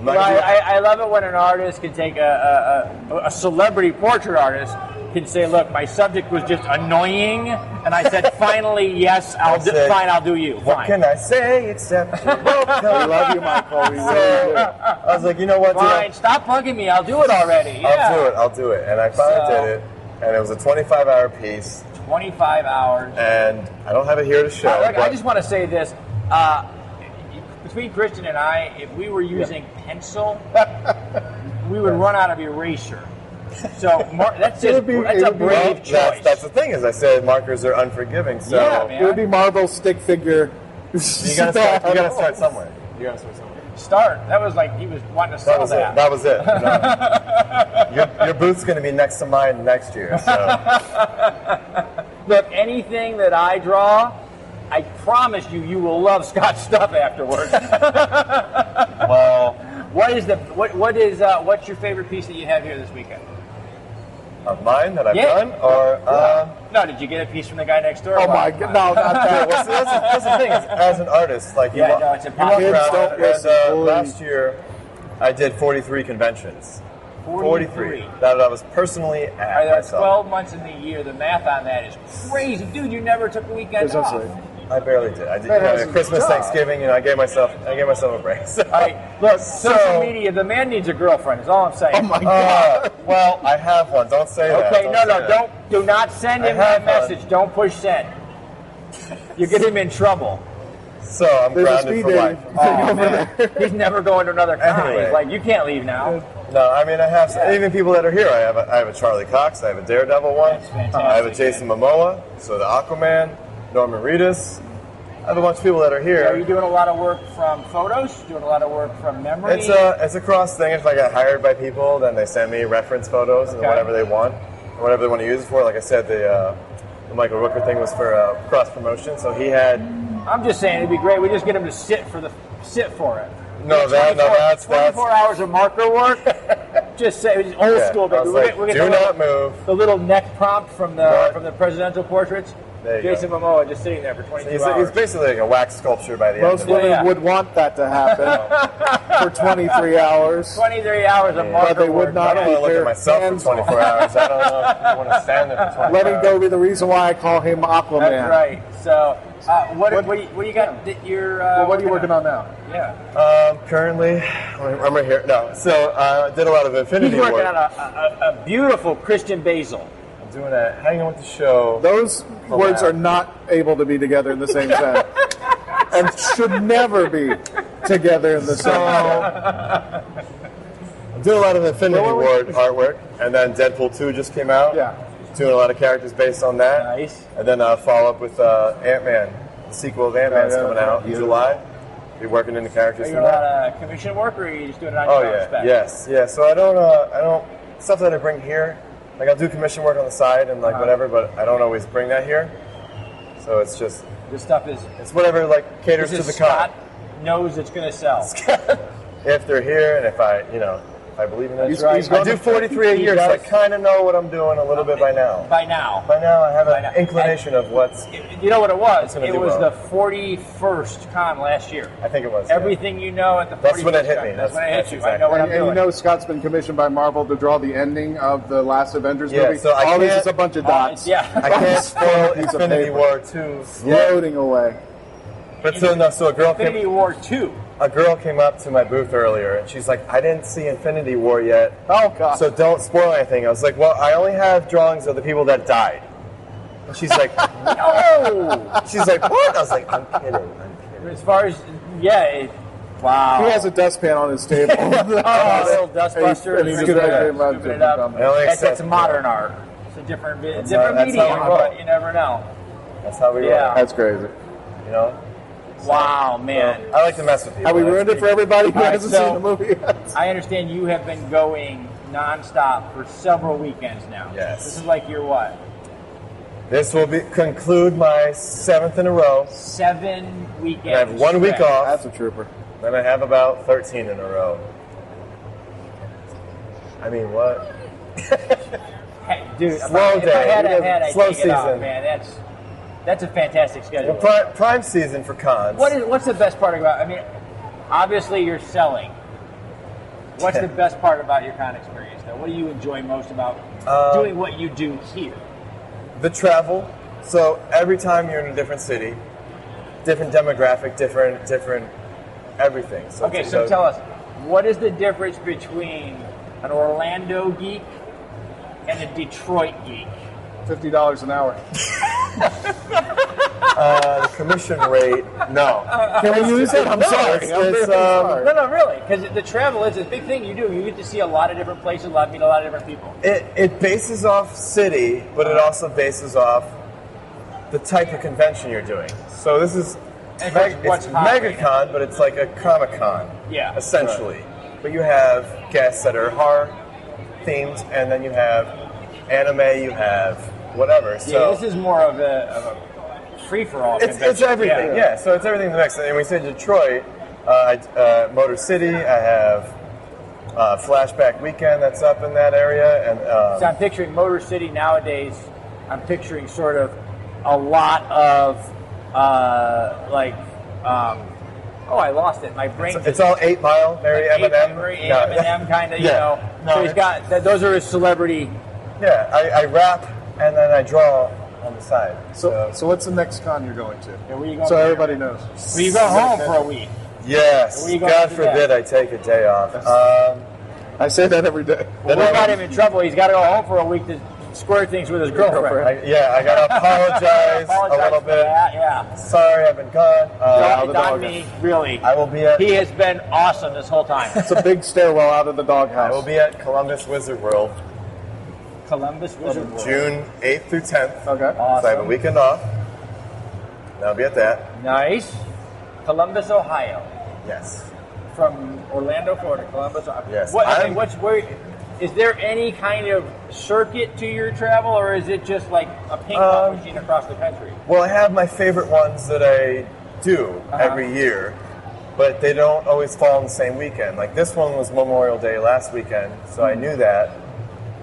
I love it when an artist can take a celebrity portrait artist can say, look, my subject was just annoying, and I said, finally, yes, I'll do you. Fine. What can I say except we love you, Michael. We really do. I was like, you know what? Fine, stop bugging me. I'll do it already. I'll do it. And I finally did it, and it was a 25-hour piece. 25 hours. And I don't have it here to show. I just want to say this. Between Christian and I, if we were using pencil, we would run out of eraser. So that's a brave choice. That's the thing, as I said, markers are unforgiving. So it would be Marvel stick figure. You gotta start somewhere. That was like he was wanting to sell that. That was it. Your booth's going to be next to mine next year. So. Look, anything that I draw, I promise you will love Scott's stuff afterwards. Well, what's your favorite piece that you have here this weekend? Of mine that I've done, or no? Did you get a piece from the guy next door? Oh my God, no, not that. That's the thing. As an artist, it's impossible. Last year, I did 43 conventions. 43 that I was personally at that's myself. 12 months in the year. The math on that is crazy, dude. You never took a weekend off. I barely did. I did Christmas, Thanksgiving. I gave myself a break. So. All right, look, social media. The man needs a girlfriend. Is all I'm saying. Oh my God. Well, I have one. Don't say that. Okay, do not send him that message. Don't push send. You get him in trouble. So I'm grounded for life. Oh, man. He's never going to another con. Anyway. He's like, you can't leave now. No, I mean I have even people that are here. I have a Charlie Cox. I have a Daredevil one. I have a Jason Momoa. So the Aquaman, Norman Reedus. I have a bunch of people that are here. So are you doing a lot of work from photos? Doing a lot of work from memory? It's a cross thing. If I get hired by people, then they send me reference photos and whatever they want, or whatever they want to use it for. Like I said, the Michael Rooker thing was for cross promotion. So he had. I'm just saying it'd be great. We just get him to sit for it. That's 24 hours of marker work. Just say it's old school, baby. Like, do not move. The little neck prompt from the presidential portraits. There you Jason Momoa just sitting there for 22 hours. He's basically like a wax sculpture by the Most end of it. women would want that to happen for 23 hours. 23 hours of marker But they would work. not I don't want to look at myself for 24 hours. I don't know if I want to stand there for 24 hours. Letting go be the reason why I call him Aquaman. That's right. So, what do you got? What are you working on now? Yeah. Currently, I'm right here. No, so I did a lot of Infinity He's working work. on a beautiful Christian Basel. I'm doing a Hangin with the Show. Those words are not able to be together in the same sentence, and should never be together in the same sentence. I'm doing a lot of Infinity War artwork, and then Deadpool 2 just came out. Yeah. Doing a lot of characters based on that. Nice. And then follow up with Ant-Man. The sequel of Ant-Man's coming out in July. Be working into characters Are you from doing a that. lot of commission work, or are you just doing it on your own spec? Yes, yeah. So I don't stuff that I bring here. Like I'll do commission work on the side and whatever, but I don't always bring that here. So it's just this stuff is it's whatever caters to the con. Scott knows it's going to sell. If they're here and if I believe in it. Right. I do 43 a year, so I kind of know what I'm doing a little bit by now. By now, I have an inclination of what's. You know what it was? It was the 41st con last year. I think it was. Everything you know at the 41st That's when it hit me. That's when it hit you. Exactly. I know what I'm And doing. you know Scott's been commissioned by Marvel to draw the ending of the last Avengers movie. So all this is a bunch of dots. I can't spoil Infinity War 2. Floating away. But so a girl Infinity War 2. A girl came up to my booth earlier, and she's like, I didn't see Infinity War yet. Oh, God. So don't spoil anything. I was like, well, I only have drawings of the people that died. And she's like, no! She's like, what? I was like, I'm kidding. As far as, wow. He has a dustpan on his table. A little dustbuster. And he's scooping it up. That's modern art. It's a different medium, but you never know. That's how we roll. That's crazy. You know? Wow, man. I like to mess with people. Have we ruined it for everybody who hasn't seen the movie yet? I understand you have been going nonstop for several weekends now. Yes. This is like your what? This will conclude my 7th in a row. 7 weekends. I have 1 week off. That's a trooper. Then I have about 13 in a row. I mean, what? Hey, dude, Slow if I had a head, I'd slow take it off, season. man. That's a fantastic schedule. Well, prime season for cons. What's the best part about? I mean, obviously you're selling. What's the best part about your con experience, though? What do you enjoy most about doing what you do here? The travel. So every time you're in a different city, different demographic, different everything. So tell us, what is the difference between an Orlando geek and a Detroit geek? $50 an hour. The commission rate, no. Can we use it? I'm sorry. No, really, because the travel is a big thing you do. You get to see a lot of different places, meet a lot of different people. It bases off city, but it also bases off the type of convention you're doing. So this is it's MegaCon, but it's like a Comic-Con, essentially. Right. But you have guests that are horror themed, and then you have anime, you have whatever. So this is more of a free-for-all convention. It's everything, so it's everything in the mix. And we say Detroit, Motor City, I have Flashback Weekend that's up in that area. And so I'm picturing Motor City nowadays, I'm picturing sort of a lot of, I lost it. My brain. It's all 8 Mile, very Eminem. Very Eminem kind of, you know. No, so he's got, those are his celebrity. Yeah, I rap and then I draw on the side. So what's the next con you're going to? Where you going so everybody knows. Well, you go home for a week. Yes. God forbid I take a day off. I say that every day. Well, we got him in trouble. He's got to go home for a week to square things with his girlfriend. I got to apologize a little bit. Yeah. Sorry, I've been gone. It's on me, really. I will be at... He has been awesome this whole time. It's a big stairwell out of the doghouse. I will be at Columbus Wizard World. June 8th through 10th. Okay. Awesome. So I have a weekend off. And I'll be at that. Nice. Columbus, Ohio. Yes. From Orlando, Florida. Columbus, Ohio. Yes. Is there any kind of circuit to your travel, or is it just like a ping pong machine across the country? Well, I have my favorite ones that I do every year, but they don't always fall on the same weekend. Like this one was Memorial Day last weekend, so I knew that.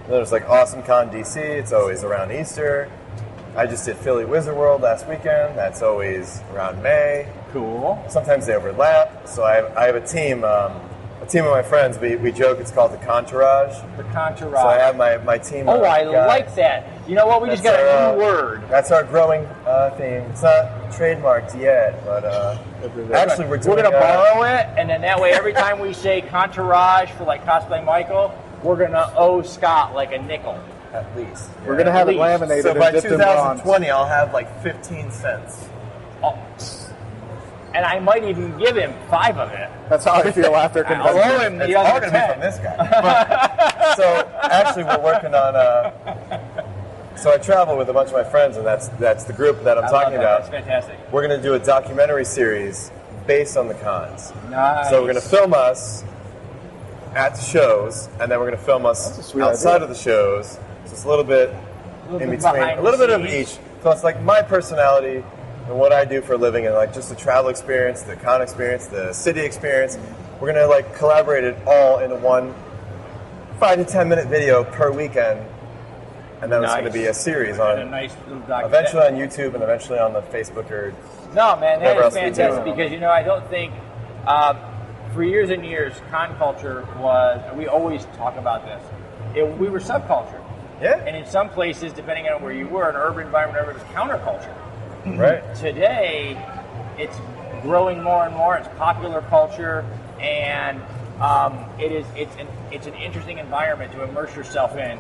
There's like Awesome Con DC, it's always around Easter. I just did Philly Wizard World last weekend, that's always around May. Cool. Sometimes they overlap, so I have a team of my friends, we joke it's called the Contourage. The Contourage. So I have my team of guys. Like that. You know what? We just got a new word. That's our growing theme. It's not trademarked yet, but actually we're doing... We're going to borrow it, and then that way every time we say Contourage for like Cosplay Michael, we're going to owe Scott like a nickel. At least. Yeah. We're going to have it laminated so by and dipped 2020, I'll have like 15 cents. Oh. And I might even give him 5 of it. That's how I feel after convention. I'll owe him the all other going to 10. be from this guy. But, so actually, we're working on. So I travel with a bunch of my friends, and that's the group that I'm talking about. That's fantastic. We're going to do a documentary series based on the cons. Nice. So we're going to film us at the shows, and then we're going to film us outside of the shows. So it's a little bit in between, a little bit of each. So it's like my personality and what I do for a living, and like just the travel experience, the con experience, the city experience. We're gonna like collaborate it all into one 5 to 10 minute video per weekend, and then it's gonna be a series on eventually on YouTube and eventually on the Facebook or no man, that is fantastic we because I don't think for years and years con culture was, we always talk about this. We were subculture. Yeah. And in some places, depending on where you were, an urban environment, it was counterculture. Right. Today, it's growing more and more. It's popular culture, and it's an interesting environment to immerse yourself in.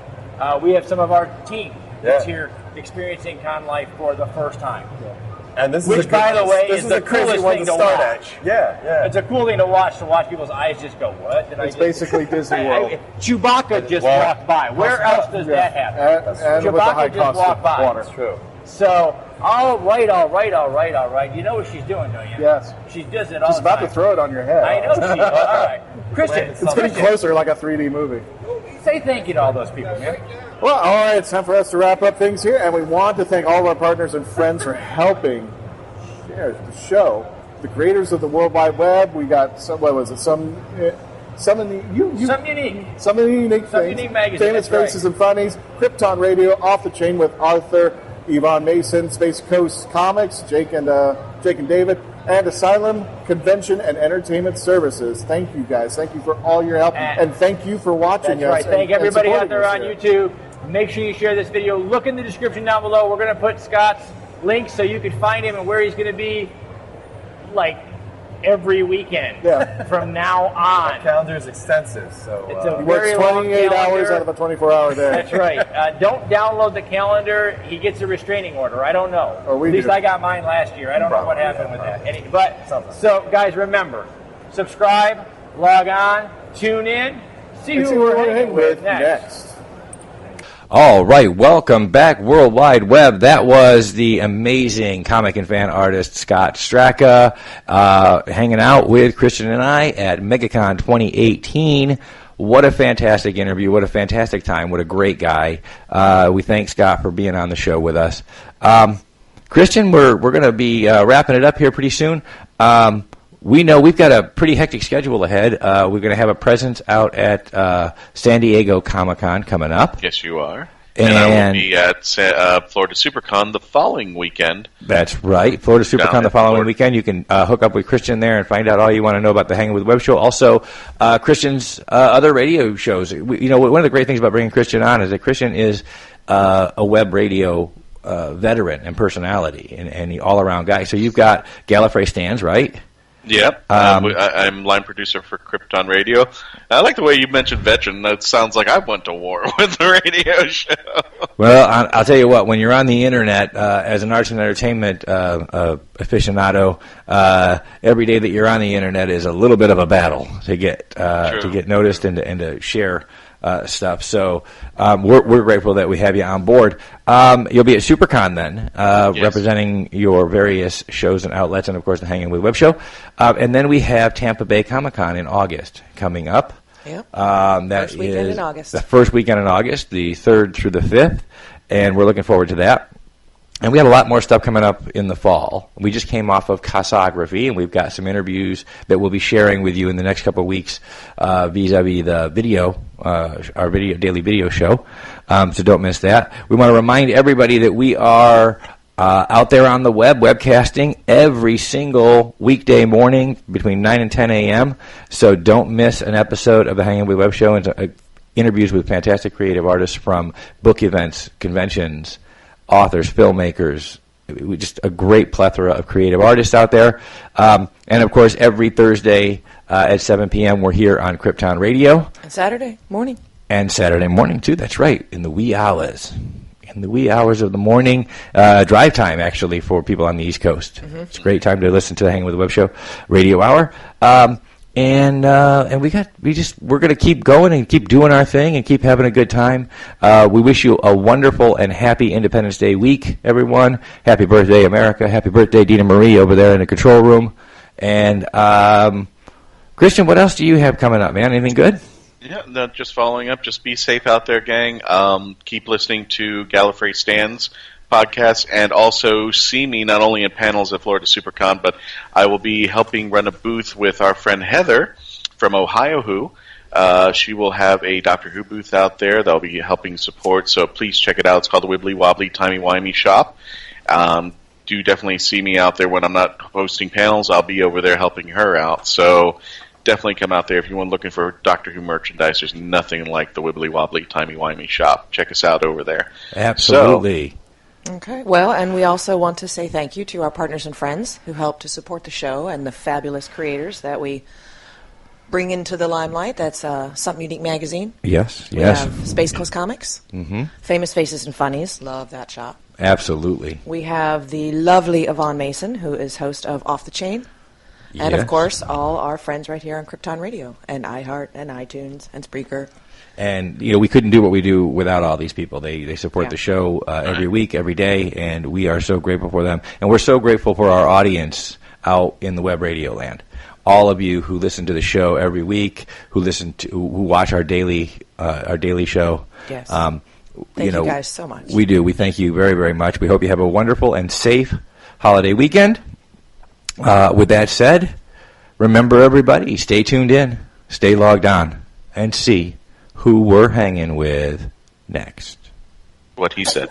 We have some of our team that's here experiencing con life for the first time. Yeah. And this Which, is by the way, this is the coolest thing to start watch. At. Yeah. It's a cool thing to watch people's eyes just go, what? It's basically Disney World. Chewbacca just walked by. Where else does that happen? And Chewbacca just walked by. Water. That's true. So, all right. You know what she's doing, don't you? Yes. She does it all She's the time. about to throw it on your head. I know she is. All right. Christian. It's getting closer like a 3D movie. Say thank you to all those people, man. Well, all right, it's time for us to wrap up things here, and we want to thank all of our partners and friends for helping share the show. The creators of the World Wide Web. We got some unique things. Magazine. Famous Faces and Funnies, Krypton Radio, Off the Chain with Arthur, Yvonne Mason, Space Coast Comics, Jake and David, and Asylum Convention and Entertainment Services. Thank you guys. Thank you for all your help, and thank you for watching us. That's right. Thank everybody out there on YouTube. Make sure you share this video. Look in the description down below. We're going to put Scott's links so you can find him and where he's going to be, like, every weekend from now on. The calendar is extensive, so it's a he works 28 hours out of a 24-hour day. That's right. Don't download the calendar. He gets a restraining order. I don't know. At least I got mine last year. I don't know what happened with that. So, guys, remember, subscribe, log on, tune in, see who we're hanging with next. All right, welcome back, World Wide Web. That was the amazing comic and fan artist Scott Straka hanging out with Christian and I at MegaCon 2018. What a fantastic interview. What a fantastic time. What a great guy. We thank Scott for being on the show with us. Christian, we're going to be wrapping it up here pretty soon. We know we've got a pretty hectic schedule ahead. We're going to have a presence out at San Diego Comic-Con coming up. Yes, you are. And I will be at Florida SuperCon the following weekend. That's right. Florida SuperCon the following weekend. You can hook up with Christian there and find out all you want to know about the Hangin' with Web show. Also, Christian's other radio shows. One of the great things about bringing Christian on is that Christian is a web radio veteran and personality and all-around guy. So you've got Gallifrey Stands, right? Yep. I'm line producer for Krypton Radio. I like the way you mentioned veteran. That sounds like I went to war with the radio show. Well, I'll tell you what. When you're on the internet as an arts and entertainment aficionado, every day that you're on the internet is a little bit of a battle to get noticed and to share stuff. So we're grateful that we have you on board. You'll be at SuperCon then, yes, representing your various shows and outlets, and of course the Hangin with Web Show. And then we have Tampa Bay Comic-Con in August coming up. Yep. That first weekend is in August. The first weekend in August, the 3rd through the 5th, and we're looking forward to that. And we have a lot more stuff coming up in the fall. We just came off of Cosography, and we've got some interviews that we'll be sharing with you in the next couple of weeks vis-a-vis the video, our daily video show. So don't miss that. We want to remind everybody that we are out there on the web, webcasting every single weekday morning between 9 and 10 a.m. So don't miss an episode of the Hangin with Web Show and interviews with fantastic creative artists from book events, conventions, authors, filmmakers, just a great plethora of creative artists out there. And, of course, every Thursday at 7 p.m. we're here on Krypton Radio. And Saturday morning. And Saturday morning, too. That's right, in the wee hours. In the wee hours of the morning. Drive time, actually, for people on the East Coast. Mm-hmm. It's a great time to listen to the Hangin with the Web Show radio hour. And we're going to keep going and keep doing our thing and keep having a good time. We wish you a wonderful and happy Independence Day week, everyone. Happy birthday, America. Happy birthday, Dina Marie over there in the control room. And Christian, what else do you have coming up, man? Anything good? Yeah, no, just following up. Just be safe out there, gang. Keep listening to Gallifrey Stan's podcast, and also see me not only in panels at Florida SuperCon, but I will be helping run a booth with our friend Heather from Ohio Who. She will have a Doctor Who booth out there that I'll be helping support, so please check it out. It's called the Wibbly Wobbly Timey Wimey Shop. Do definitely see me out there when I'm not hosting panels. I'll be over there helping her out, so definitely come out there if you want looking for Doctor Who merchandise. There's nothing like the Wibbly Wobbly Timey Wimey Shop. Check us out over there. Absolutely. Okay. Well, and we also want to say thank you to our partners and friends who help to support the show and the fabulous creators that we bring into the limelight. That's Something Unique Magazine. Yes, we have Space Coast Comics. Mm-hmm. Famous Faces and Funnies. Love that shop. Absolutely. We have the lovely Yvonne Mason, who is host of Off the Chain. And, of course, all our friends right here on Krypton Radio and iHeart and iTunes and Spreaker. And, we couldn't do what we do without all these people. They support the show every week, every day, and we are so grateful for them. And we're so grateful for our audience out in the web radio land. All of you who listen to the show every week, who watch our daily show. Yes. Thank you guys so much. We do. We thank you very, very much. We hope you have a wonderful and safe holiday weekend. With that said, remember everybody, stay tuned in, stay logged on, and see who we're hanging with next. What he said.